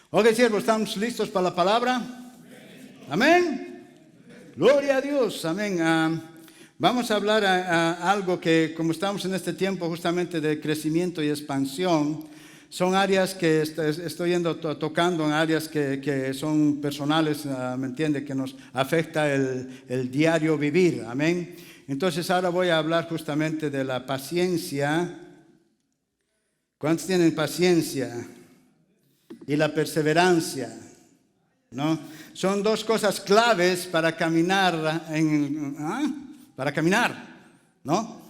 Ok, siervos, ¿estamos listos para la palabra? Amén. Gloria a Dios. Amén. Vamos a hablar algo que, como estamos en este tiempo justamente de crecimiento y expansión, son áreas que estoy tocando en áreas que son personales, ¿me entiende? Que nos afecta el diario vivir. Amén. Entonces ahora voy a hablar justamente de la paciencia. ¿Cuántos tienen paciencia? Y la perseverancia, ¿no? Son dos cosas claves para caminar, ¿no?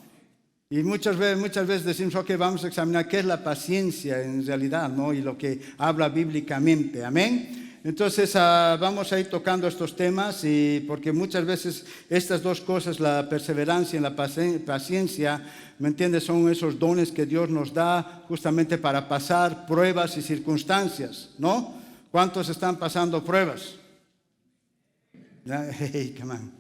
Y muchas veces decimos, ok, vamos a examinar qué es la paciencia en realidad, ¿no? Y lo que habla bíblicamente, amén. Entonces vamos a ir tocando estos temas, y porque muchas veces estas dos cosas, la perseverancia y la paciencia, ¿me entiendes? Son esos dones que Dios nos da justamente para pasar pruebas y circunstancias, ¿no? ¿Cuántos están pasando pruebas? Hey, come on.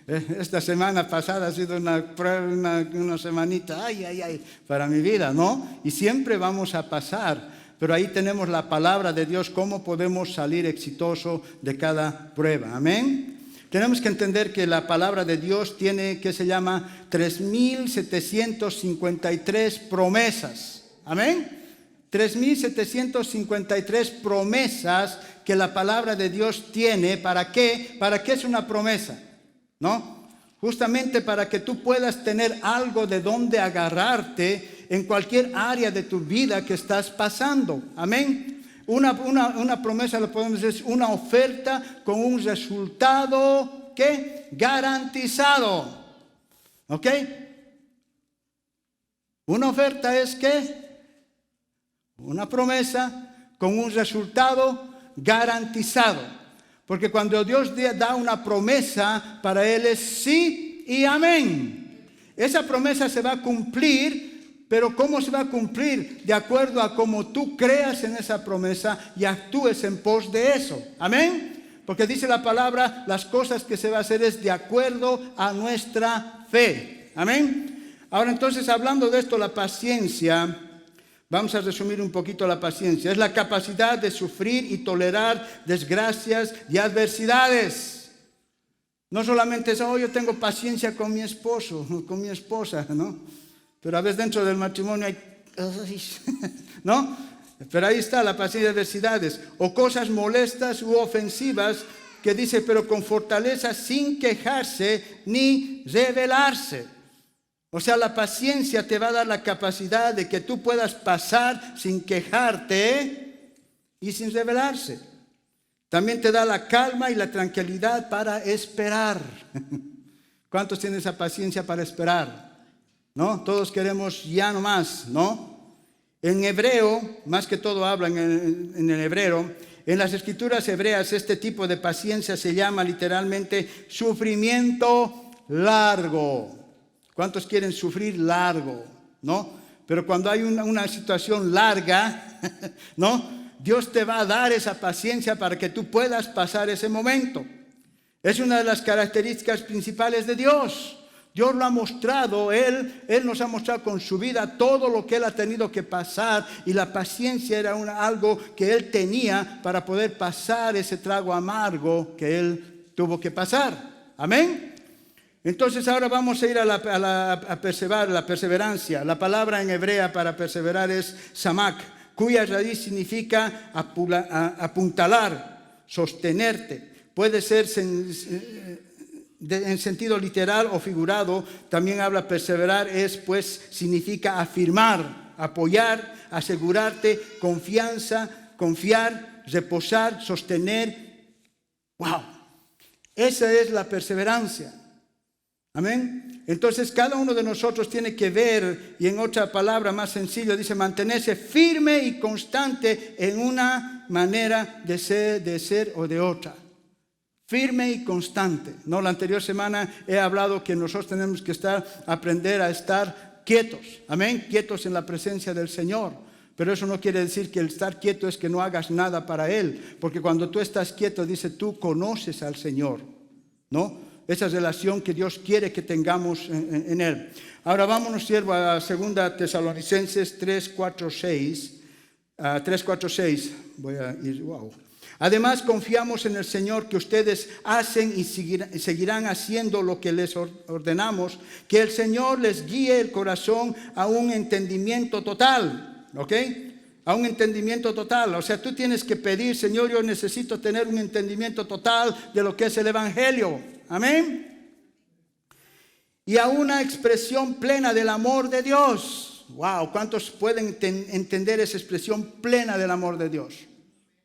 Esta semana pasada ha sido una prueba, una semanita, ay, para mi vida, ¿no? Y siempre vamos a pasar. Pero ahí tenemos la palabra de Dios, cómo podemos salir exitoso de cada prueba. Amén. Tenemos que entender que la palabra de Dios tiene, que se llama 3,753 promesas. Amén. 3,753 promesas que la palabra de Dios tiene. ¿Para qué? ¿Para qué es una promesa? ¿No? Justamente para que tú puedas tener algo de donde agarrarte en cualquier área de tu vida que estás pasando. Amén. Una promesa, lo podemos decir, es una oferta con un resultado ¿qué? Garantizado. ¿Ok? Una oferta es ¿qué? Una promesa con un resultado garantizado. Porque cuando Dios da una promesa, para Él es sí y amén. Esa promesa se va a cumplir. Pero ¿cómo se va a cumplir? De acuerdo a cómo tú creas en esa promesa y actúes en pos de eso. Amén. Porque dice la palabra, las cosas que se va a hacer es de acuerdo a nuestra fe. Amén. Ahora entonces, hablando de esto, la paciencia, vamos a resumir un poquito la paciencia. Es la capacidad de sufrir y tolerar desgracias y adversidades. No solamente es, yo tengo paciencia con mi esposo, con mi esposa, ¿no? Pero a veces dentro del matrimonio hay, ¿no? Pero ahí está la paciencia de adversidades. O cosas molestas u ofensivas que dice, pero con fortaleza, sin quejarse ni rebelarse. O sea, la paciencia te va a dar la capacidad de que tú puedas pasar sin quejarte y sin rebelarse. También te da la calma y la tranquilidad para esperar. ¿Cuántos tienen esa paciencia para esperar? ¿No? Todos queremos ya no más, ¿no? En hebreo, más que todo hablan en el hebreo, en las escrituras hebreas este tipo de paciencia se llama literalmente sufrimiento largo. ¿Cuántos quieren sufrir largo? ¿No? Pero cuando hay una situación larga, ¿no? Dios te va a dar esa paciencia para que tú puedas pasar ese momento. Es una de las características principales de Dios. Dios lo ha mostrado, Él nos ha mostrado con su vida todo lo que Él ha tenido que pasar, y la paciencia era algo que Él tenía para poder pasar ese trago amargo que Él tuvo que pasar. Amén. Entonces ahora vamos a ir a la perseverancia. La palabra en hebrea para perseverar es samak, cuya raíz significa apuntalar, sostenerte. Puede ser en sentido literal o figurado. También habla perseverar, significa afirmar, apoyar, asegurarte, confiar, reposar, sostener. ¡Wow! Esa es la perseverancia. Amén. Entonces cada uno de nosotros tiene que ver, y en otra palabra más sencilla dice mantenerse firme y constante en una manera de ser o de otra. Firme y constante. No, la anterior semana he hablado que nosotros tenemos que aprender a estar quietos. Amén. Quietos en la presencia del Señor. Pero eso no quiere decir que el estar quieto es que no hagas nada para Él. Porque cuando tú estás quieto, dice, tú conoces al Señor, ¿no? Esa relación que Dios quiere que tengamos en Él. Ahora vámonos, siervo, a 2 Tesalonicenses 3, 4, 6. 3, 4, 6. Voy a ir, wow. Además, confiamos en el Señor que ustedes hacen y seguirán haciendo lo que les ordenamos, que el Señor les guíe el corazón a un entendimiento total, ¿ok? A un entendimiento total. O sea, tú tienes que pedir, Señor, yo necesito tener un entendimiento total de lo que es el Evangelio. Amén. Y a una expresión plena del amor de Dios. Wow, ¿cuántos pueden entender esa expresión plena del amor de Dios?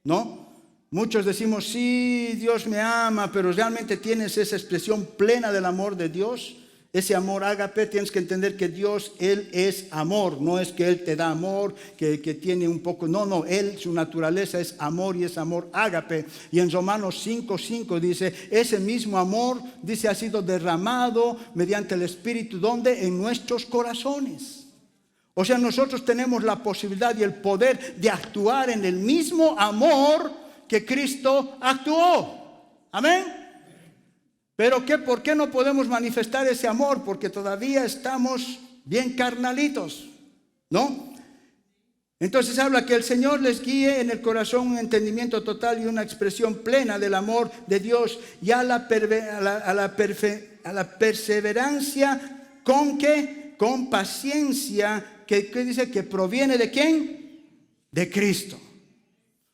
¿No? Muchos decimos, sí, Dios me ama, pero realmente tienes esa expresión plena del amor de Dios. Ese amor ágape, tienes que entender que Dios, Él es amor. No es que Él te da amor, que tiene un poco. No, Él, su naturaleza es amor y es amor ágape. Y en Romanos 5:5 dice, ese mismo amor, dice, ha sido derramado mediante el Espíritu. ¿Dónde? En nuestros corazones. O sea, nosotros tenemos la posibilidad y el poder de actuar en el mismo amor que Cristo actuó. Amén. Pero ¿por qué no podemos manifestar ese amor? Porque todavía estamos bien carnalitos, ¿no? Entonces habla que el Señor les guíe en el corazón un entendimiento total y una expresión plena del amor de Dios y a la perseverancia con ¿qué? Con paciencia que dice que proviene ¿de quién? De Cristo.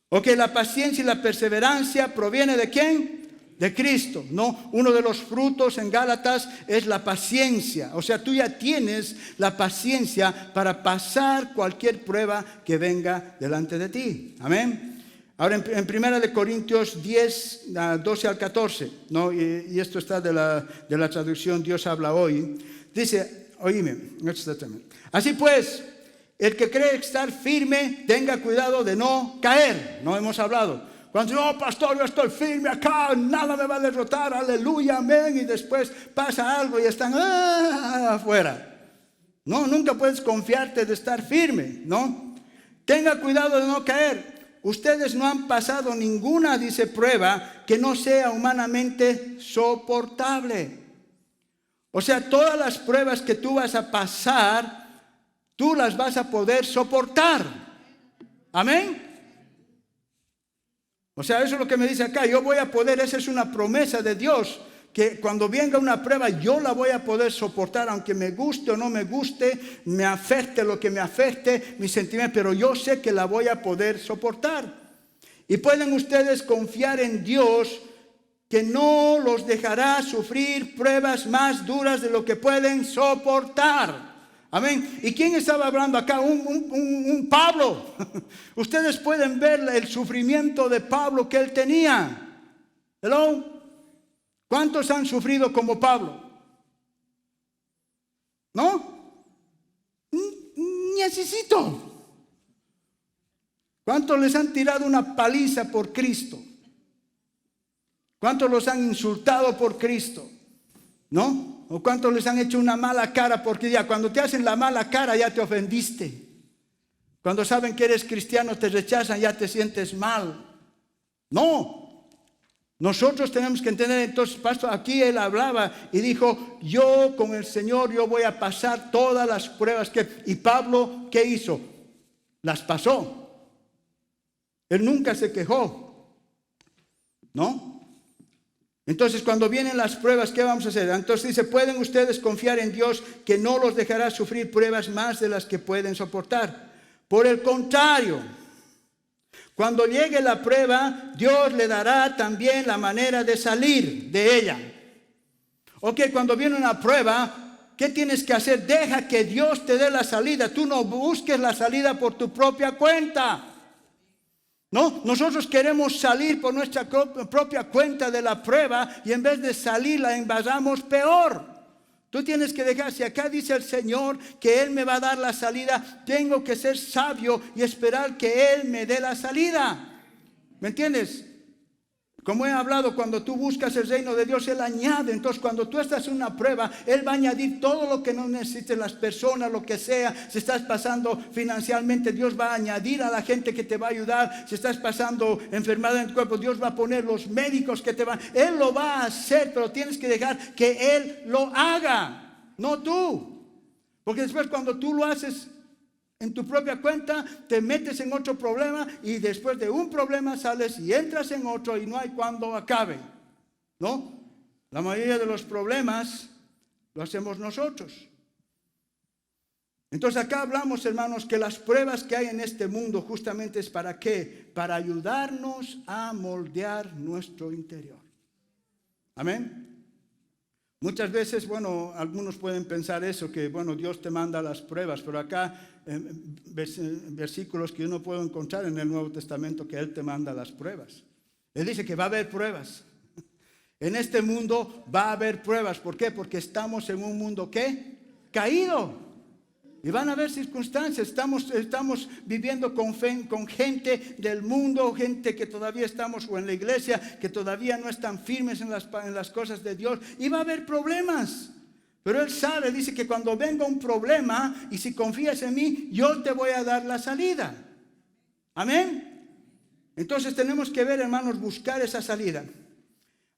Ok, la paciencia y la perseverancia proviene ¿de quién? De Cristo, ¿no? Uno de los frutos en Gálatas es la paciencia. O sea, tú ya tienes la paciencia para pasar cualquier prueba que venga delante de ti. Amén. Ahora en 1 Corintios 10, 12 al 14, ¿no? Y esto está de la traducción Dios habla hoy. Dice, oíme, así pues, el que cree estar firme, tenga cuidado de no caer. No hemos hablado. Cuando dice, oh pastor, yo estoy firme acá, nada me va a derrotar, aleluya, amén. Y después pasa algo y están afuera. No, nunca puedes confiarte de estar firme, ¿no? Tenga cuidado de no caer. Ustedes no han pasado ninguna, dice, prueba que no sea humanamente soportable. O sea, todas las pruebas que tú vas a pasar, tú las vas a poder soportar. Amén. O sea, eso es lo que me dice acá. Yo voy a poder, esa es una promesa de Dios, que cuando venga una prueba yo la voy a poder soportar, aunque me guste o no me guste, me afecte lo que me afecte, mi sentimiento, pero yo sé que la voy a poder soportar. Y pueden ustedes confiar en Dios, que no los dejará sufrir pruebas más duras de lo que pueden soportar. Amén. ¿Y quién estaba hablando acá? Un Pablo. Ustedes pueden ver el sufrimiento de Pablo que él tenía. Hello. ¿Cuántos han sufrido como Pablo? ¿No? Necesito. ¿Cuántos les han tirado una paliza por Cristo? ¿Cuántos los han insultado por Cristo? ¿No? ¿O cuántos les han hecho una mala cara? Porque ya cuando te hacen la mala cara ya te ofendiste. Cuando saben que eres cristiano te rechazan, ya te sientes mal. No. Nosotros tenemos que entender. Entonces, pastor, aquí él hablaba y dijo, yo con el Señor, yo voy a pasar todas las pruebas que... Y Pablo, ¿qué hizo? Las pasó. Él nunca se quejó. ¿No? Entonces, cuando vienen las pruebas, ¿qué vamos a hacer? Entonces dice, pueden ustedes confiar en Dios, que no los dejará sufrir pruebas más de las que pueden soportar. Por el contrario, cuando llegue la prueba, Dios le dará también la manera de salir de ella. Ok, cuando viene una prueba, ¿qué tienes que hacer? Deja que Dios te dé la salida. Tú no busques la salida por tu propia cuenta. ¿No? Nosotros queremos salir por nuestra propia cuenta de la prueba y en vez de salir la envasamos peor. Tú tienes que dejar, si acá dice el Señor que Él me va a dar la salida, tengo que ser sabio y esperar que Él me dé la salida. ¿Me entiendes? Como he hablado, cuando tú buscas el reino de Dios, Él añade. Entonces, cuando tú estás en una prueba, Él va a añadir todo lo que no necesiten las personas, lo que sea. Si estás pasando financieramente, Dios va a añadir a la gente que te va a ayudar. Si estás pasando enfermedad en tu cuerpo, Dios va a poner los médicos que te van. Él lo va a hacer, pero tienes que dejar que Él lo haga, no tú. Porque después cuando tú lo haces, En tu propia cuenta te metes en otro problema y después de un problema sales y entras en otro y no hay cuando acabe, ¿no? La mayoría de los problemas lo hacemos nosotros. Entonces acá hablamos, hermanos, que las pruebas que hay en este mundo justamente es ¿para qué? Para ayudarnos a moldear nuestro interior. Amén. Muchas veces, bueno, algunos pueden pensar eso, que bueno, Dios te manda las pruebas, pero acá versículos que yo no puedo encontrar en el Nuevo Testamento que Él te manda las pruebas. Él dice que va a haber pruebas. En este mundo va a haber pruebas. ¿Por qué? Porque estamos en un mundo ¿qué? Caído. Y van a haber circunstancias. Estamos viviendo con gente del mundo, gente que todavía estamos, o en la iglesia, que todavía no están firmes en las cosas de Dios. Y va a haber problemas. Pero Él sabe, dice que cuando venga un problema, y si confías en mí, yo te voy a dar la salida. Amén. Entonces tenemos que ver, hermanos, buscar esa salida.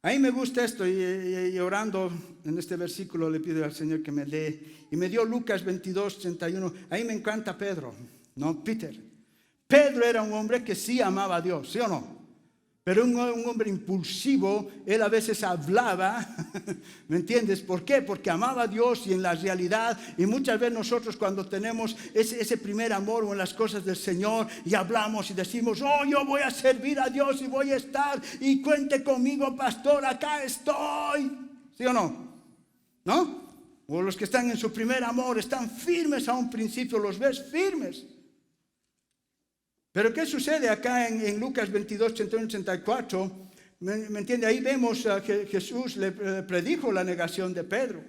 A mí me gusta esto, y orando en este versículo le pido al Señor que me lee. Y me dio Lucas 22, 31. Ahí me encanta Pedro, no Peter. Pedro era un hombre que sí amaba a Dios, ¿sí o no? Pero un hombre impulsivo, él a veces hablaba, ¿me entiendes? ¿Por qué? Porque amaba a Dios y en la realidad, y muchas veces nosotros cuando tenemos ese primer amor o en las cosas del Señor y hablamos y decimos, oh, yo voy a servir a Dios y voy a estar y cuente conmigo, pastor, acá estoy. ¿Sí o no? ¿No? O los que están en su primer amor están firmes a un principio, los ves firmes. Pero ¿qué sucede acá en Lucas 22, 31, 84? ¿Me entiende? Ahí vemos que Jesús le predijo la negación de Pedro,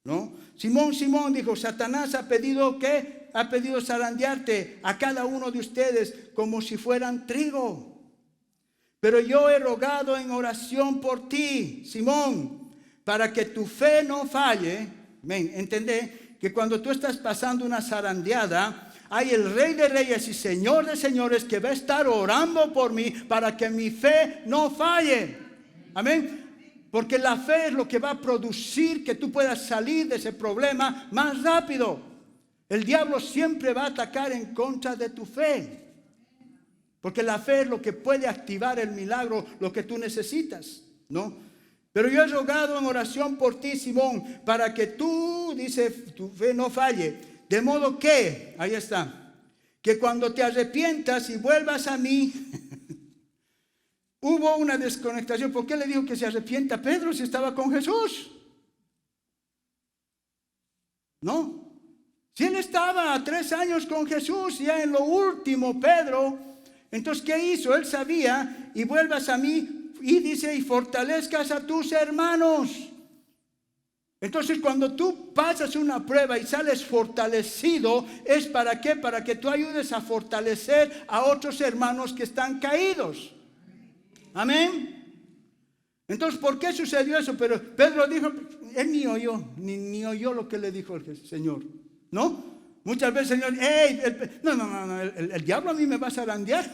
¿no? Simón dijo, Satanás ha pedido ¿qué? Ha pedido zarandearte a cada uno de ustedes como si fueran trigo. Pero yo he rogado en oración por ti, Simón, para que tu fe no falle. ¿Entendés? Que cuando tú estás pasando una zarandeada, hay el Rey de Reyes y Señor de Señores que va a estar orando por mí para que mi fe no falle. Amén. Porque la fe es lo que va a producir que tú puedas salir de ese problema más rápido. El diablo siempre va a atacar en contra de tu fe. Porque la fe es lo que puede activar el milagro, lo que tú necesitas, ¿no? Pero yo he rogado en oración por ti, Simón, para que tú, dice, tu fe no falle. De modo que, ahí está, que cuando te arrepientas y vuelvas a mí, hubo una desconectación. ¿Por qué le dijo que se arrepienta Pedro si estaba con Jesús? ¿No? Si él estaba 3 años con Jesús, ya en lo último, Pedro, entonces ¿qué hizo? Él sabía, y vuelvas a mí, y dice, y fortalezcas a tus hermanos. Entonces cuando tú pasas una prueba y sales fortalecido, ¿es para qué? Para que tú ayudes a fortalecer a otros hermanos que están caídos. Amén. Entonces, ¿por qué sucedió eso? Pero Pedro dijo, él ni oyó lo que le dijo el Señor, ¿no? Muchas veces, Señor, el diablo a mí me va a zarandear.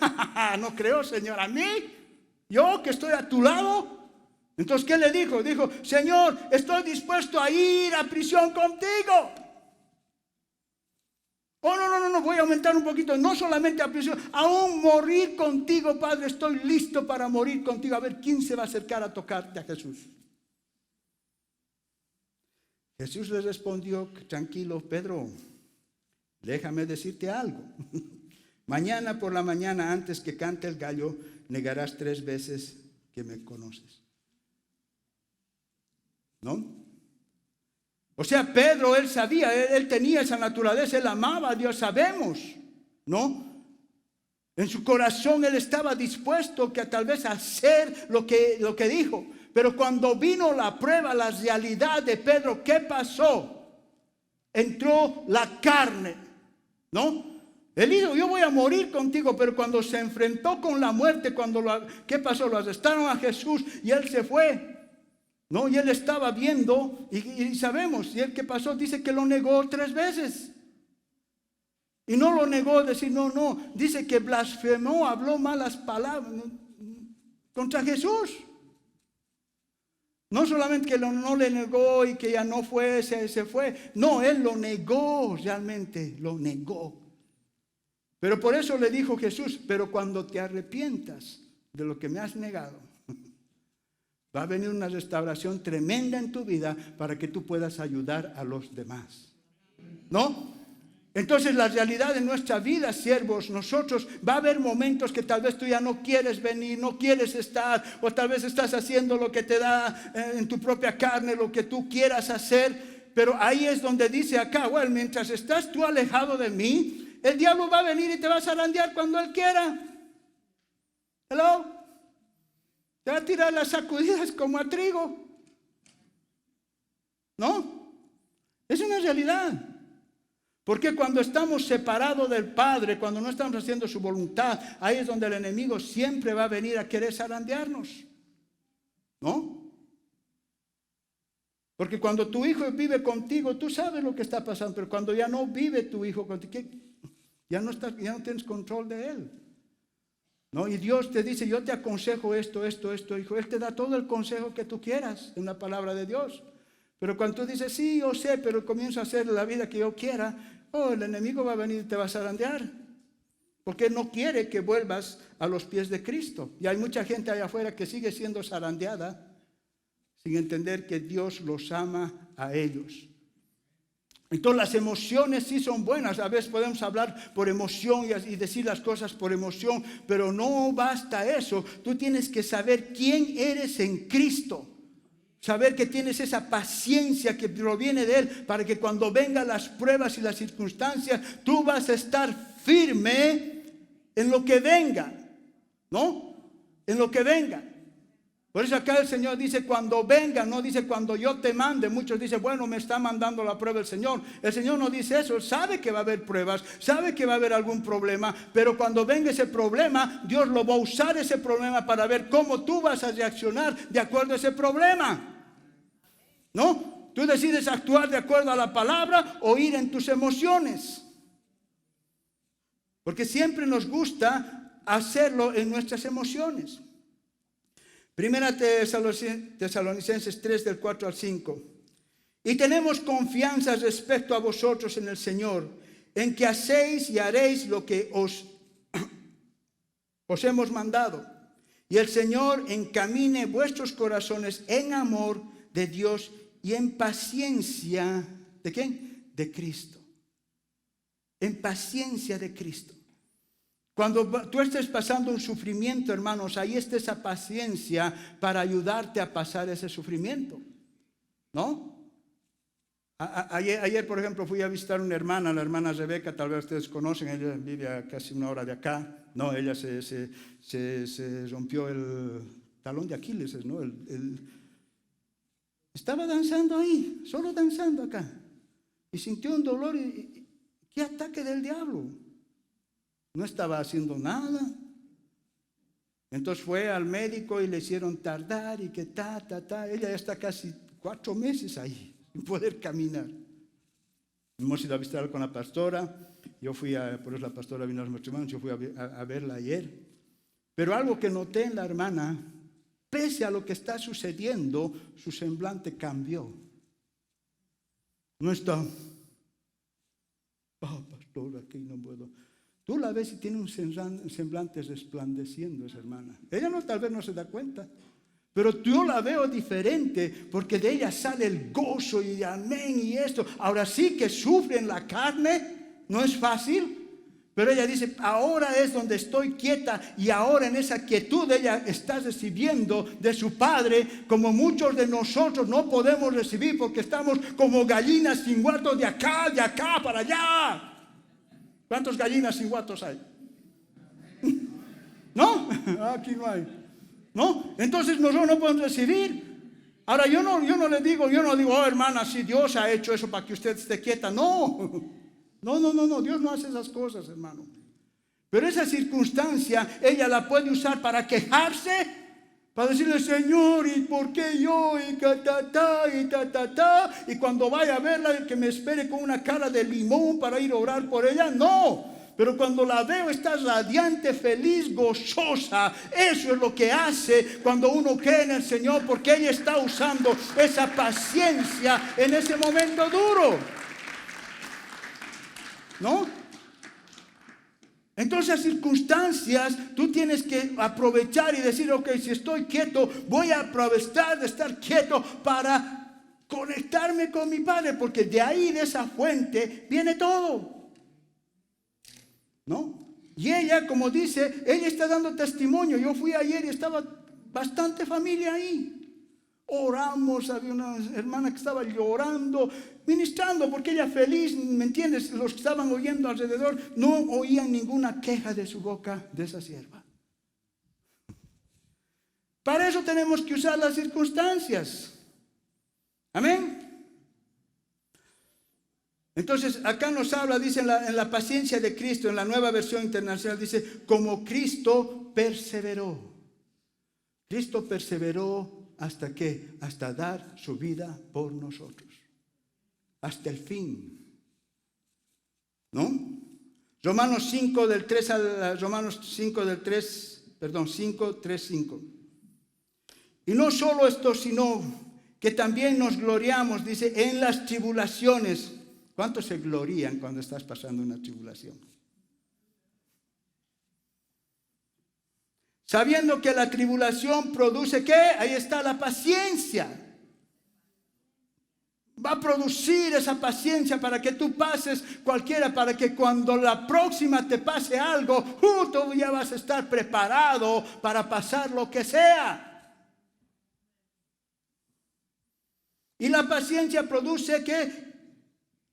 No creo, Señor, a mí, yo que estoy a tu lado. Entonces, ¿qué le dijo? Dijo, Señor, estoy dispuesto a ir a prisión contigo. Oh, no, voy a aumentar un poquito. No solamente a prisión, aún morir contigo, Padre. Estoy listo para morir contigo. A ver, ¿quién se va a acercar a tocarte a Jesús? Jesús le respondió, tranquilo, Pedro, déjame decirte algo. Mañana por la mañana, antes que cante el gallo, negarás 3 veces que me conoces. ¿No? O sea, Pedro, él sabía, él tenía esa naturaleza, él amaba a Dios, sabemos, ¿no? En su corazón él estaba dispuesto que tal vez a hacer lo que dijo. Pero cuando vino la prueba, la realidad de Pedro, ¿qué pasó? Entró la carne, ¿no? Él dijo, yo voy a morir contigo, pero cuando se enfrentó con la muerte, ¿qué pasó? Lo arrestaron a Jesús y él se fue. No, y él estaba viendo, y sabemos, y él que pasó, dice que lo negó 3 veces. Y no lo negó, decir, no, dice que blasfemó, habló malas palabras contra Jesús. No solamente que no le negó y que ya no fue, se fue. No, él lo negó realmente, lo negó. Pero por eso le dijo Jesús, pero cuando te arrepientas de lo que me has negado, va a venir una restauración tremenda en tu vida para que tú puedas ayudar a los demás. ¿No? Entonces la realidad de nuestra vida, siervos, nosotros va a haber momentos que tal vez tú ya no quieres venir, no quieres estar, o tal vez estás haciendo lo que te da en tu propia carne, lo que tú quieras hacer, pero ahí es donde dice acá, bueno, mientras estás tú alejado de mí, el diablo va a venir y te va a zarandear cuando él quiera. Hello. Te va a tirar las sacudidas como a trigo. ¿No? Es una realidad. Porque cuando estamos separados del Padre, cuando no estamos haciendo su voluntad, ahí es donde el enemigo siempre va a venir a querer zarandearnos. ¿No? Porque cuando tu hijo vive contigo, tú sabes lo que está pasando, pero cuando ya no vive tu hijo contigo, ya no tienes control de él. ¿No? Y Dios te dice, yo te aconsejo esto, hijo. Él te da todo el consejo que tú quieras en la palabra de Dios. Pero cuando tú dices, sí, yo sé, pero comienzo a hacer la vida que yo quiera, el enemigo va a venir y te va a zarandear. Porque él no quiere que vuelvas a los pies de Cristo. Y hay mucha gente allá afuera que sigue siendo zarandeada sin entender que Dios los ama a ellos. Entonces las emociones sí son buenas. A veces podemos hablar por emoción y decir las cosas por emoción, pero no basta eso. Tú tienes que saber quién eres en Cristo. Saber que tienes esa paciencia que proviene de Él para que cuando vengan las pruebas y las circunstancias, tú vas a estar firme en lo que venga, ¿no? En lo que venga. Por eso acá el Señor dice cuando venga, no dice cuando yo te mande. Muchos dicen, bueno, me está mandando la prueba el Señor. El Señor no dice eso, Él sabe que va a haber pruebas, sabe que va a haber algún problema, pero cuando venga ese problema, Dios lo va a usar ese problema para ver cómo tú vas a reaccionar de acuerdo a ese problema. ¿No? Tú decides actuar de acuerdo a la palabra o ir en tus emociones. Porque siempre nos gusta hacerlo en nuestras emociones. Primera Tesalonicenses 3 del 4 al 5. Y tenemos confianza respecto a vosotros en el Señor, en que hacéis y haréis lo que os hemos mandado. Y el Señor encamine vuestros corazones en amor de Dios y en paciencia, ¿de quién? De Cristo. En paciencia de Cristo. Cuando tú estés pasando un sufrimiento, hermanos, ahí está esa paciencia para ayudarte a pasar ese sufrimiento. ¿No? Ayer, por ejemplo, fui a visitar una hermana, la hermana Rebeca, tal vez ustedes conocen, ella vive a casi una hora de acá. No, ella se rompió el talón de Aquiles, ¿no? Estaba danzando ahí, solo danzando acá. Y sintió un dolor y ¿qué ataque del diablo? No estaba haciendo nada. Entonces fue al médico y le hicieron tardar y que Ella ya está casi 4 meses ahí, sin poder caminar. Hemos ido a visitar con la pastora. Yo fui por eso la pastora vino a los matrimonios, yo fui a verla ayer. Pero algo que noté en la hermana, pese a lo que está sucediendo, su semblante cambió. No está, pastor, aquí no puedo. Tú la ves y tiene un semblante resplandeciendo esa hermana. Ella tal vez no se da cuenta, pero yo la veo diferente porque de ella sale el gozo y amén y esto. Ahora sí que sufre en la carne, no es fácil, pero ella dice, ahora es donde estoy quieta y ahora en esa quietud ella está recibiendo de su Padre como muchos de nosotros no podemos recibir porque estamos como gallinas sin guatos de acá para allá. ¿Cuántos gallinas sin guatos hay? ¿No? Aquí no hay. ¿No? Entonces nosotros no podemos recibir. Ahora yo no digo, oh hermana, si Dios ha hecho eso para que usted esté quieta. No, Dios no hace esas cosas, hermano. Pero esa circunstancia, ella la puede usar para quejarse, para decirle, Señor, ¿y por qué yo? Y cuando vaya a verla, que me espere con una cara de limón para ir a orar por ella. No, pero cuando la veo está radiante, feliz, gozosa. Eso es lo que hace cuando uno cree en el Señor, porque ella está usando esa paciencia en ese momento duro. ¿No? Entonces, las circunstancias, tú tienes que aprovechar y decir, ok, si estoy quieto, voy a aprovechar de estar quieto para conectarme con mi Padre, porque de ahí, de esa fuente, viene todo. ¿No? Y ella, como dice, ella está dando testimonio. Yo fui ayer y estaba bastante familia ahí. Oramos, había una hermana que estaba llorando, ministrando, porque ella feliz, ¿me entiendes? Los que estaban oyendo alrededor no oían ninguna queja de su boca de esa sierva. Para eso tenemos que usar las circunstancias. Amén. Entonces, acá nos habla, dice en la paciencia de Cristo, en la Nueva Versión Internacional, dice, como Cristo perseveró. Cristo perseveró ¿hasta qué? Hasta dar su vida por nosotros. Hasta el fin. ¿No? Romanos 5 del 3 al Romanos 5 del 3, perdón, 5, 3, 5. Y no solo esto, sino que también nos gloriamos, dice, en las tribulaciones. ¿Cuántos se glorían cuando estás pasando una tribulación? Sabiendo que la tribulación produce, ¿qué? Ahí está la paciencia. Va a producir esa paciencia para que tú pases cualquiera, para que cuando la próxima te pase algo, tú ya vas a estar preparado para pasar lo que sea. Y la paciencia produce, ¿qué?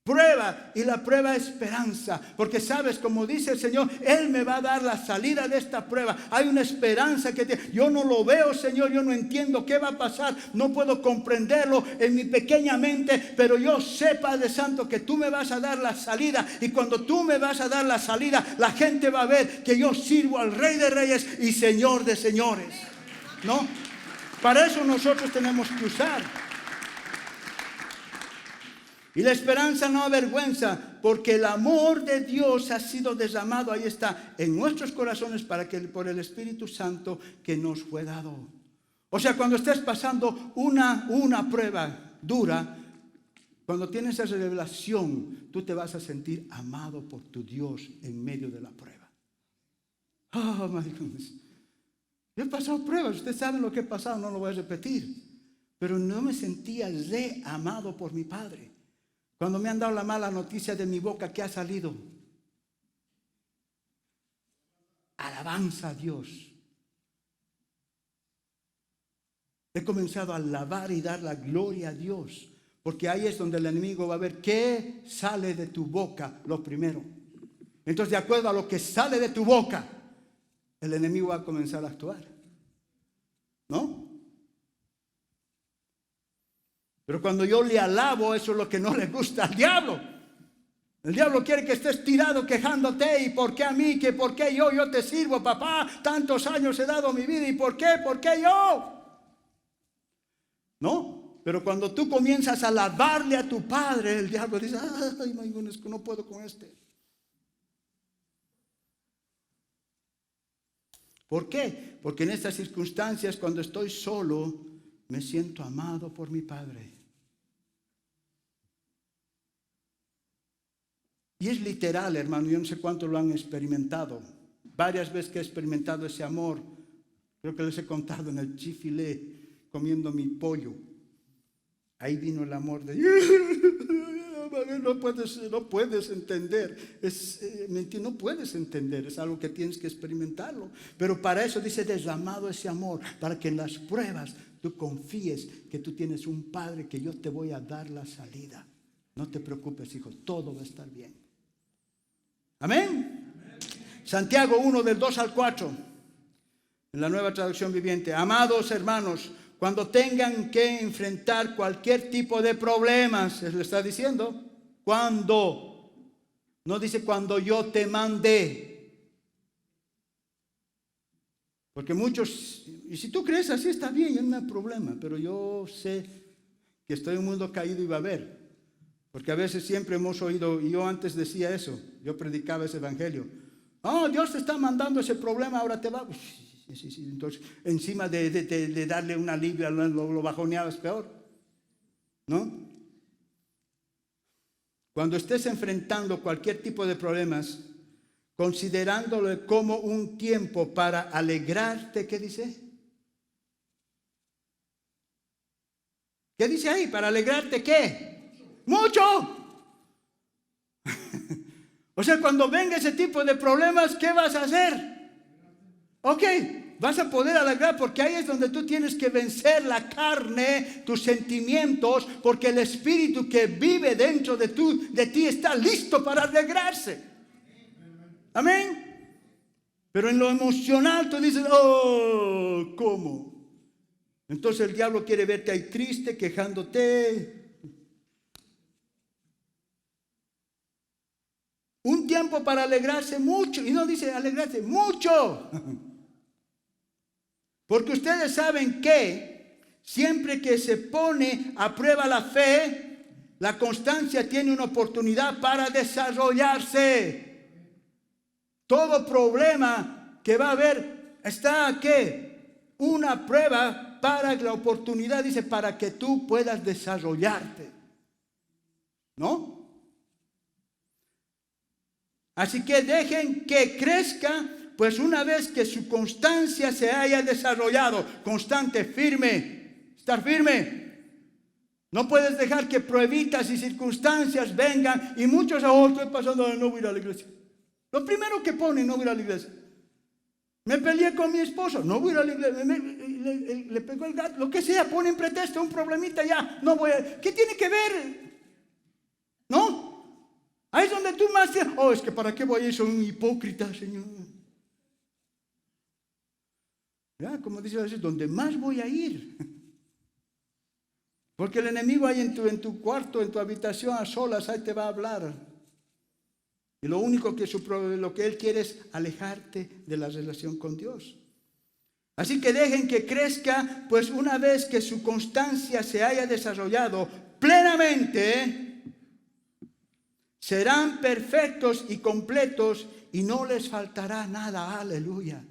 Prueba, y la prueba es esperanza, porque sabes, como dice el Señor, Él me va a dar la salida de esta prueba. Hay una esperanza que yo no lo veo, Señor, yo no entiendo qué va a pasar, no puedo comprenderlo en mi pequeña mente, pero yo sé, Padre Santo, que tú me vas a dar la salida, y cuando tú me vas a dar la salida, la gente va a ver que yo sirvo al Rey de Reyes y Señor de Señores, ¿no? Para eso nosotros tenemos que usar. Y la esperanza no avergüenza, porque el amor de Dios ha sido derramado, ahí está, en nuestros corazones para que por el Espíritu Santo que nos fue dado. O sea, cuando estés pasando una prueba dura, cuando tienes esa revelación, tú te vas a sentir amado por tu Dios en medio de la prueba. Oh, my goodness. Yo he pasado pruebas, ustedes saben lo que he pasado, no lo voy a repetir. Pero no me sentía amado por mi Padre. Cuando me han dado la mala noticia de mi boca, ¿qué ha salido? Alabanza a Dios. He comenzado a alabar y dar la gloria a Dios, porque ahí es donde el enemigo va a ver qué sale de tu boca, lo primero. Entonces, de acuerdo a lo que sale de tu boca, el enemigo va a comenzar a actuar, ¿no? Pero cuando yo le alabo, eso es lo que no le gusta al diablo. El diablo quiere que estés tirado quejándote. ¿Y por qué a mí? ¿Que por qué yo? Yo te sirvo, papá. Tantos años he dado mi vida. ¿Y por qué? ¿Por qué yo? ¿No? Pero cuando tú comienzas a alabarle a tu Padre, el diablo dice, ay, no puedo con este. ¿Por qué? Porque en estas circunstancias, cuando estoy solo, me siento amado por mi Padre. Y es literal, hermano, yo no sé cuánto lo han experimentado. Varias veces que he experimentado ese amor, creo que les he contado en el Chifilé, comiendo mi pollo. Ahí vino el amor de no puedes entender, no puedes entender, es algo que tienes que experimentarlo. Pero para eso dice derramado ese amor, para que en las pruebas tú confíes que tú tienes un Padre, que yo te voy a dar la salida. No te preocupes, hijo, todo va a estar bien. Amén. Santiago 1 del 2 al 4, en la Nueva Traducción Viviente. Amados hermanos, cuando tengan que enfrentar cualquier tipo de problemas, se lo está diciendo, cuando, no dice cuando yo te mandé. Porque muchos, y si tú crees así está bien, yo no hay problema, pero yo sé que estoy en un mundo caído y va a haber. Porque a veces siempre hemos oído, y yo antes decía eso, yo predicaba ese evangelio. Oh, Dios te está mandando ese problema, ahora te va. Sí. Entonces, encima de darle un alivio, lo bajoneabas peor, ¿no? Cuando estés enfrentando cualquier tipo de problemas, considerándolo como un tiempo para alegrarte. ¿Qué dice? ¿Qué dice ahí? ¿Para alegrarte qué? ¡Mucho! O sea, cuando venga ese tipo de problemas, ¿qué vas a hacer? Ok, vas a poder alegrar, porque ahí es donde tú tienes que vencer la carne, tus sentimientos, porque el espíritu que vive dentro de ti está listo para alegrarse. Amén. Pero en lo emocional tú dices, oh, ¿cómo? Entonces el diablo quiere verte ahí triste, quejándote. Un tiempo para alegrarse mucho. Y no dice alegrarse mucho. Porque ustedes saben que siempre que se pone a prueba la fe, la constancia tiene una oportunidad para desarrollarse. Todo problema que va a haber está ¿qué? Una prueba para la oportunidad, dice, para que tú puedas desarrollarte. ¿No? Así que dejen que crezca, pues una vez que su constancia se haya desarrollado, constante, firme, estar firme. No puedes dejar que pruebitas y circunstancias vengan y muchos, estoy pasando, no voy a ir a la iglesia. Lo primero que ponen, no voy a ir a la iglesia. Me peleé con mi esposo, no voy a ir a la iglesia. Le pegó el gato, lo que sea, ponen pretexto, un problemita ya, no voy a. ¿Qué tiene que ver? ¿No? Ahí es donde tú más dices, es que para qué voy a ir, soy un hipócrita, Señor. Ya, como dice a veces, donde más voy a ir. Porque el enemigo ahí en tu cuarto, en tu habitación, a solas, ahí te va a hablar. Y lo único lo que él quiere es alejarte de la relación con Dios. Así que dejen que crezca, pues una vez que su constancia se haya desarrollado plenamente, serán perfectos y completos y no les faltará nada. Aleluya.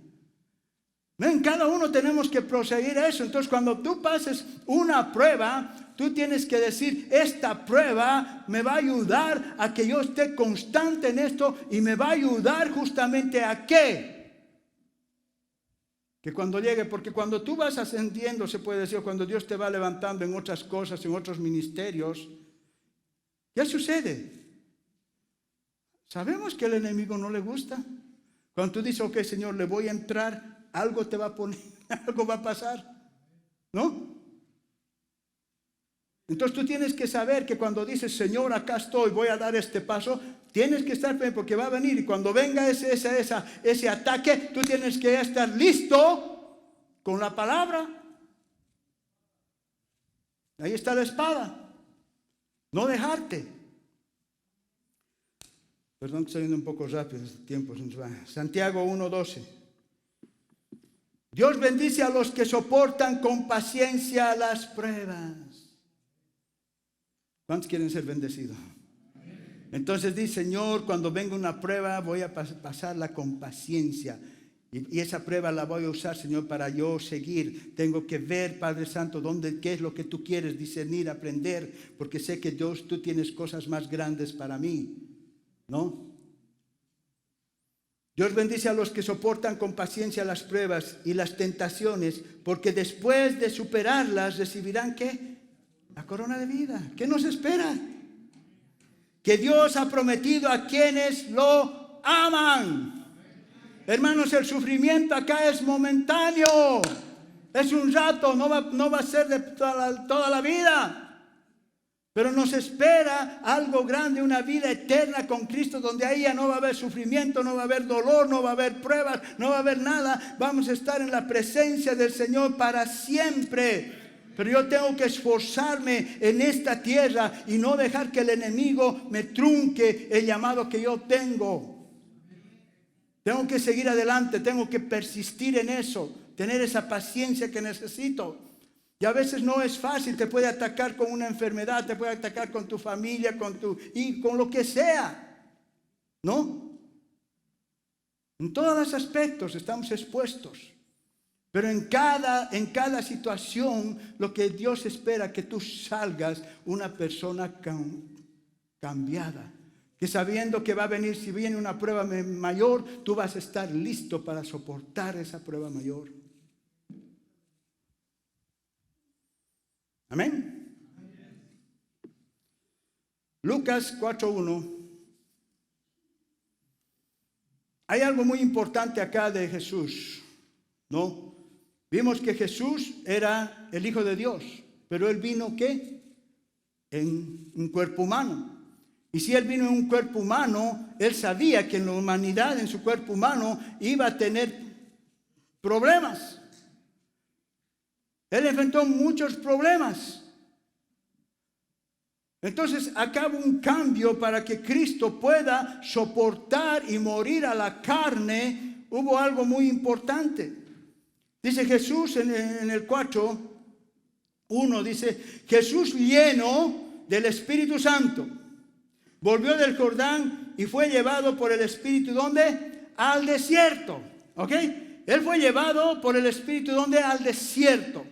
Ven, cada uno tenemos que proseguir a eso. Entonces, cuando tú pases una prueba, tú tienes que decir, esta prueba me va a ayudar a que yo esté constante en esto y me va a ayudar justamente a qué. Que cuando llegue, porque cuando tú vas ascendiendo, se puede decir, cuando Dios te va levantando en otras cosas, en otros ministerios, ¿qué sucede? Sabemos que al enemigo no le gusta. Cuando tú dices, ok, Señor, le voy a entrar, algo te va a poner, algo va a pasar, ¿no? Entonces tú tienes que saber que cuando dices, Señor, acá estoy, voy a dar este paso, tienes que estar bien porque va a venir. Y cuando venga ese ataque, tú tienes que estar listo con la palabra. Ahí está la espada. No dejarte. Perdón que estoy yendo un poco rápido, el tiempo se nos va. Santiago 1:12. Dios bendice a los que soportan con paciencia las pruebas. ¿Cuántos quieren ser bendecidos? Entonces dice, Señor, cuando venga una prueba voy a pasarla con paciencia. Y esa prueba la voy a usar, Señor, para yo seguir. Tengo que ver, Padre Santo, qué es lo que tú quieres, discernir, aprender. Porque sé que Dios, tú tienes cosas más grandes para mí. ¿No? Dios bendice a los que soportan con paciencia las pruebas y las tentaciones, porque después de superarlas recibirán ¿qué? La corona de vida. ¿Qué nos espera? Que Dios ha prometido a quienes lo aman. Hermanos, el sufrimiento acá es momentáneo. Es un rato, no va a ser de toda la vida. Pero nos espera algo grande, una vida eterna con Cristo, donde ahí ya no va a haber sufrimiento, no va a haber dolor, no va a haber pruebas, no va a haber nada. Vamos a estar en la presencia del Señor para siempre. Pero yo tengo que esforzarme en esta tierra y no dejar que el enemigo me trunque el llamado que yo tengo. Tengo que seguir adelante, tengo que persistir en eso, tener esa paciencia que necesito. Y a veces no es fácil, te puede atacar con una enfermedad, te puede atacar con tu familia, con lo que sea, ¿no? En todos los aspectos estamos expuestos. Pero en cada situación, lo que Dios espera que tú salgas una persona cambiada, que sabiendo que va a venir, si viene una prueba mayor, tú vas a estar listo para soportar esa prueba mayor. Amén. Lucas 4:1. Hay algo muy importante acá de Jesús, ¿no? Vimos que Jesús era el Hijo de Dios, pero Él vino, ¿qué? En un cuerpo humano. Y si Él vino en un cuerpo humano, Él sabía que en la humanidad, en su cuerpo humano, iba a tener problemas. Él enfrentó muchos problemas. Entonces, acá hubo un cambio para que Cristo pueda soportar y morir a la carne. Hubo algo muy importante. Dice Jesús en el 4:1, dice, Jesús lleno del Espíritu Santo, volvió del Jordán y fue llevado por el Espíritu, ¿dónde? Al desierto. ¿Ok? Él fue llevado por el Espíritu, ¿dónde? Al desierto.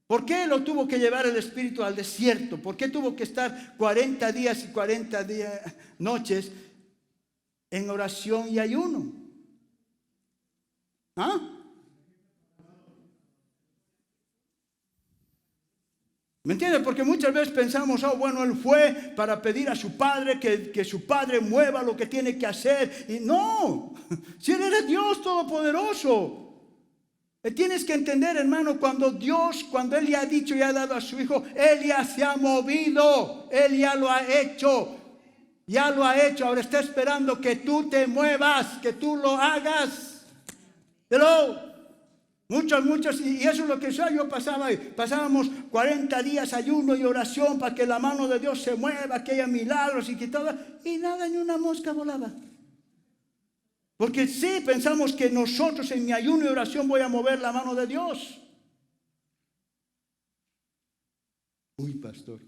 ¿Por qué lo tuvo que llevar el Espíritu al desierto? ¿Por qué tuvo que estar 40 días y 40 noches en oración y ayuno? ¿Ah? ¿Me entiendes? Porque muchas veces pensamos, oh, bueno, Él fue para pedir a su Padre que su Padre mueva lo que tiene que hacer. Y no, si Él era Dios Todopoderoso. Tienes que entender, hermano, cuando Él ya ha dicho y ha dado a su Hijo, Él ya se ha movido, Él ya lo ha hecho. Ya lo ha hecho, ahora está esperando que tú te muevas, que tú lo hagas. Hello. Muchos, y eso es lo que yo pasaba. Pasábamos 40 días ayuno y oración para que la mano de Dios se mueva, que haya milagros y que todo, y nada, ni una mosca volaba. Porque sí, pensamos que nosotros en mi ayuno y oración voy a mover la mano de Dios. Uy, pastor.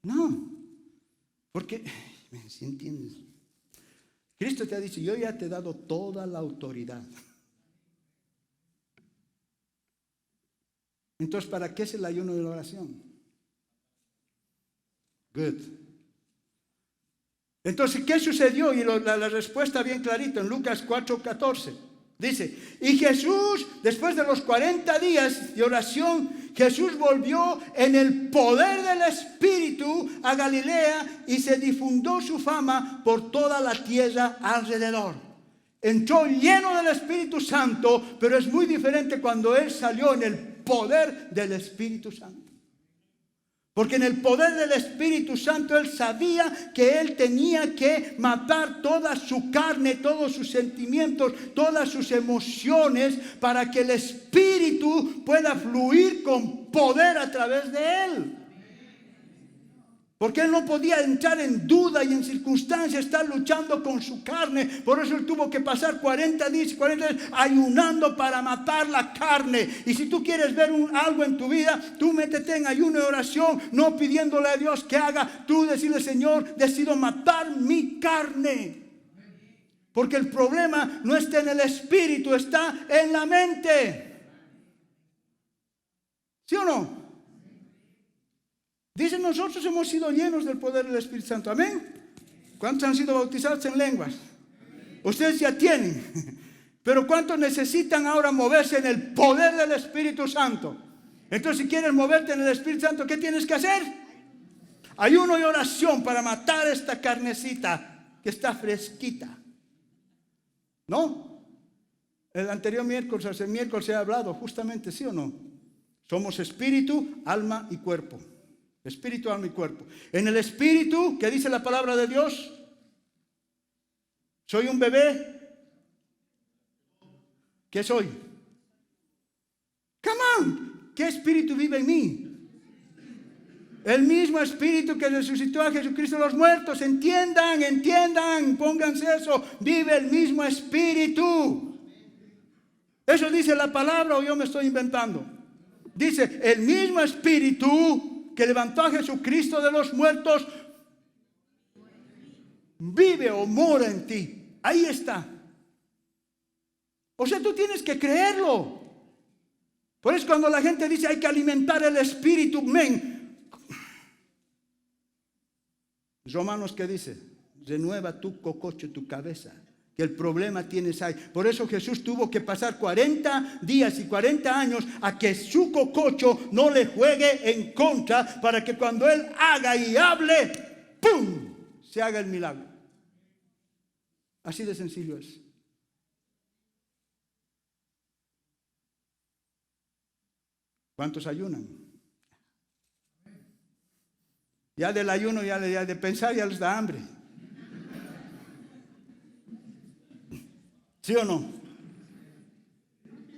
No, porque, ¿sí entiendes? Cristo te ha dicho, yo ya te he dado toda la autoridad. Entonces, ¿para qué es el ayuno y la oración? Good. Entonces, ¿qué sucedió? Y la respuesta bien clarita en Lucas 4:14. Dice, y Jesús, después de los 40 días de oración, Jesús volvió en el poder del Espíritu a Galilea y se difundió su fama por toda la tierra alrededor. Entró lleno del Espíritu Santo, pero es muy diferente cuando Él salió en el poder del Espíritu Santo. Porque en el poder del Espíritu Santo Él sabía que Él tenía que matar toda su carne, todos sus sentimientos, todas sus emociones, para que el Espíritu pueda fluir con poder a través de Él. Porque Él no podía entrar en duda y en circunstancias, estar luchando con su carne. Por eso Él tuvo que pasar 40 días y 40 días ayunando para matar la carne. Y si tú quieres ver algo en tu vida, tú métete en ayuno y oración, no pidiéndole a Dios que haga. Tú decirle, Señor, decido matar mi carne. Porque el problema no está en el espíritu, está en la mente. ¿Sí o no? Dicen, nosotros hemos sido llenos del poder del Espíritu Santo. ¿Amén? ¿Cuántos han sido bautizados en lenguas? Ustedes ya tienen. Pero ¿cuántos necesitan ahora moverse en el poder del Espíritu Santo? Entonces, si quieres moverte en el Espíritu Santo, ¿qué tienes que hacer? Ayuno y oración para matar esta carnecita que está fresquita. ¿No? El anterior miércoles, el miércoles se ha hablado justamente, ¿sí o no? Somos espíritu, alma y cuerpo. Espíritu, alma y cuerpo. En el espíritu, ¿qué dice la palabra de Dios? ¿Soy un bebé? ¿Qué soy? Come on. ¿Qué espíritu vive en mí? El mismo espíritu que resucitó a Jesucristo de los muertos. Entiendan, pónganse eso. Vive el mismo espíritu. ¿Eso dice la palabra o yo me estoy inventando? Dice, el mismo espíritu que levantó a Jesucristo de los muertos, vive o mora en ti. Ahí está. O sea, tú tienes que creerlo. Por eso cuando la gente dice hay que alimentar el espíritu, men. Romanos, ¿qué dice? Renueva tu cococho, tu cabeza, que el problema tienes ahí. Por eso Jesús tuvo que pasar 40 días y 40 años a que su cococho no le juegue en contra, para que cuando Él haga y hable, ¡pum!, se haga el milagro. Así de sencillo es. ¿Cuántos ayunan? Ya del ayuno, ya de pensar, ya les da hambre. ¿Sí o no?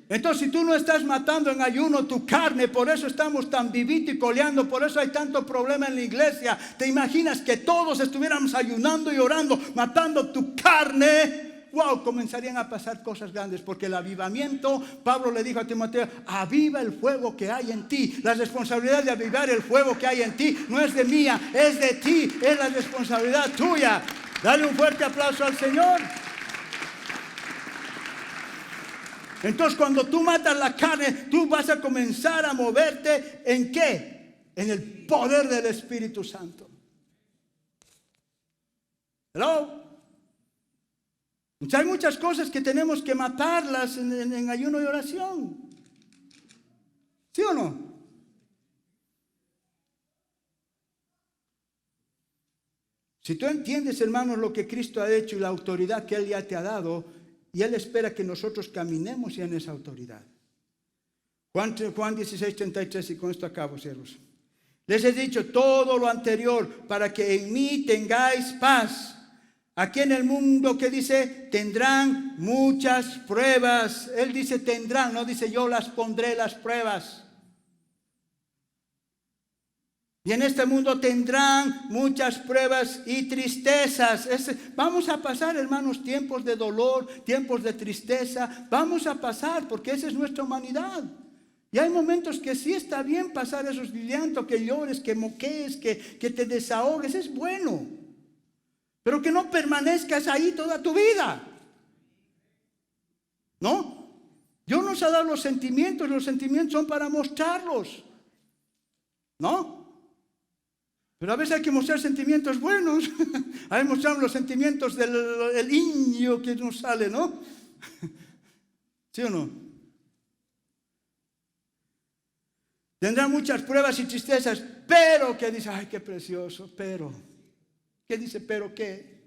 Entonces, si tú no estás matando en ayuno tu carne, por eso estamos tan vivitos y coleando, por eso hay tanto problema en la iglesia. ¿Te imaginas que todos estuviéramos ayunando y orando, matando tu carne? Wow, comenzarían a pasar cosas grandes, porque el avivamiento, Pablo le dijo a Timoteo, aviva el fuego que hay en ti. La responsabilidad de avivar el fuego que hay en ti no es de mía, es de ti, es la responsabilidad tuya. Dale un fuerte aplauso al Señor. Entonces, cuando tú matas la carne, tú vas a comenzar a moverte ¿en qué? En el poder del Espíritu Santo. ¿Hello? Hay muchas cosas que tenemos que matarlas en ayuno y oración. ¿Sí o no? Si tú entiendes, hermanos, lo que Cristo ha hecho y la autoridad que Él ya te ha dado, y Él espera que nosotros caminemos ya en esa autoridad. Juan 16:33, y con esto acabo, siervos. Les he dicho todo lo anterior para que en mí tengáis paz. Aquí en el mundo, ¿qué dice? Tendrán muchas pruebas. Él dice tendrán, no dice yo las pondré las pruebas. Y en este mundo tendrán muchas pruebas y tristezas. Vamos a pasar, hermanos, tiempos de dolor, tiempos de tristeza. Vamos a pasar, porque esa es nuestra humanidad. Y hay momentos que sí está bien pasar esos llantos, que llores, que moquees, que te desahogues. Es bueno. Pero que no permanezcas ahí toda tu vida. ¿No? Dios nos ha dado los sentimientos son para mostrarlos. ¿No? Pero a veces hay que mostrar sentimientos buenos. Hay que mostrar los sentimientos del niño que nos sale, ¿no? ¿Sí o no? Tendrán muchas pruebas y tristezas, pero que dice, ay, qué precioso, pero. ¿Qué dice, pero qué?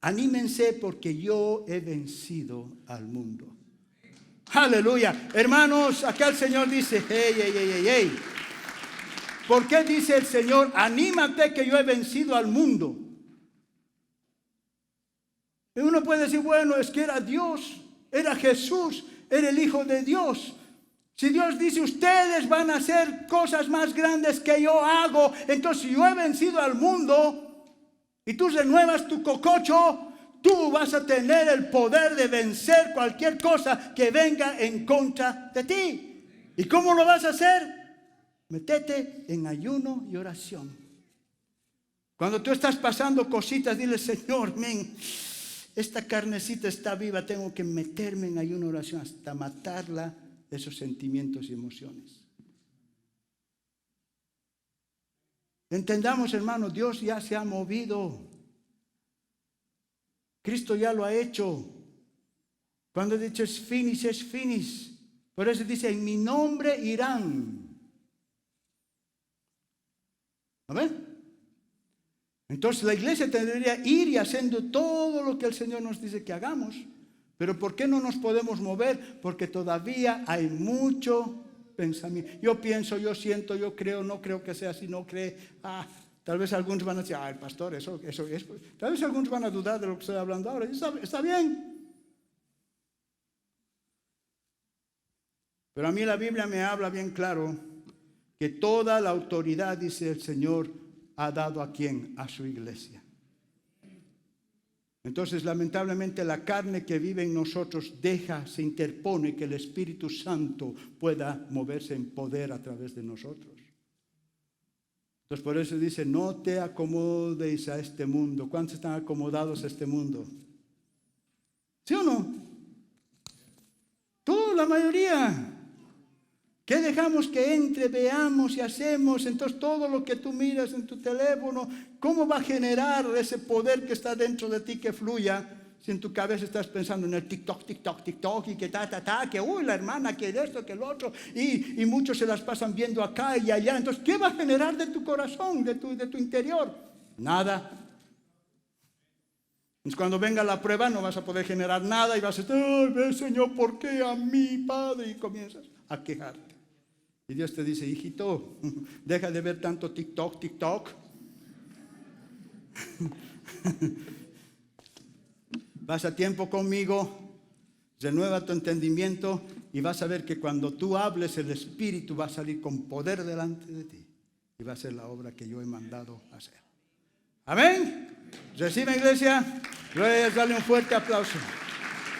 Anímense porque yo he vencido al mundo. Aleluya. Hermanos, acá el Señor dice, hey, hey, hey, hey, hey. ¿Por qué dice el Señor, anímate que yo he vencido al mundo? Y uno puede decir, bueno, es que era Dios, era Jesús, era el Hijo de Dios. Si Dios dice, ustedes van a hacer cosas más grandes que yo hago, entonces si yo he vencido al mundo y tú renuevas tu cococho, tú vas a tener el poder de vencer cualquier cosa que venga en contra de ti. ¿Y cómo lo vas a hacer? Métete en ayuno y oración. Cuando tú estás pasando cositas, dile, Señor, esta carnecita está viva, tengo que meterme en ayuno y oración hasta matarla, esos sentimientos y emociones. Entendamos, hermanos, Dios ya se ha movido. Cristo ya lo ha hecho. Cuando dice es finish, es finish. Por eso dice, en mi nombre irán. ¿A ver? Entonces la iglesia tendría que ir y haciendo todo lo que el Señor nos dice que hagamos. Pero ¿por qué no nos podemos mover? Porque todavía hay mucho pensamiento. Yo pienso, yo siento, yo creo, no creo que sea así, no cree. Tal vez algunos van a decir, el pastor, eso es. Tal vez algunos van a dudar de lo que estoy hablando ahora. Está bien. Pero a mí la Biblia me habla bien claro que toda la autoridad, dice el Señor, ha dado ¿a quién? A su iglesia. Entonces, lamentablemente, la carne que vive en nosotros se interpone que el Espíritu Santo pueda moverse en poder a través de nosotros. Entonces, por eso dice, no te acomodes a este mundo. ¿Cuántos están acomodados a este mundo? ¿Sí o no? Toda la mayoría. ¿Qué dejamos que entre, veamos y hacemos? Entonces todo lo que tú miras en tu teléfono, ¿cómo va a generar ese poder que está dentro de ti que fluya? Si en tu cabeza estás pensando en el TikTok, y que que la hermana, que esto, que lo otro, y muchos se las pasan viendo acá y allá. Entonces, ¿qué va a generar de tu corazón, de tu interior? Nada. Entonces, cuando venga la prueba no vas a poder generar nada y vas a decir, ay, Señor, ¿por qué a mí, Padre? Y comienzas a quejarte. Y Dios te dice, hijito, deja de ver tanto TikTok. Vas a tiempo conmigo, renueva tu entendimiento y vas a ver que cuando tú hables el Espíritu va a salir con poder delante de ti y va a ser la obra que yo he mandado hacer. Amén. Recibe, iglesia. Dale un fuerte aplauso.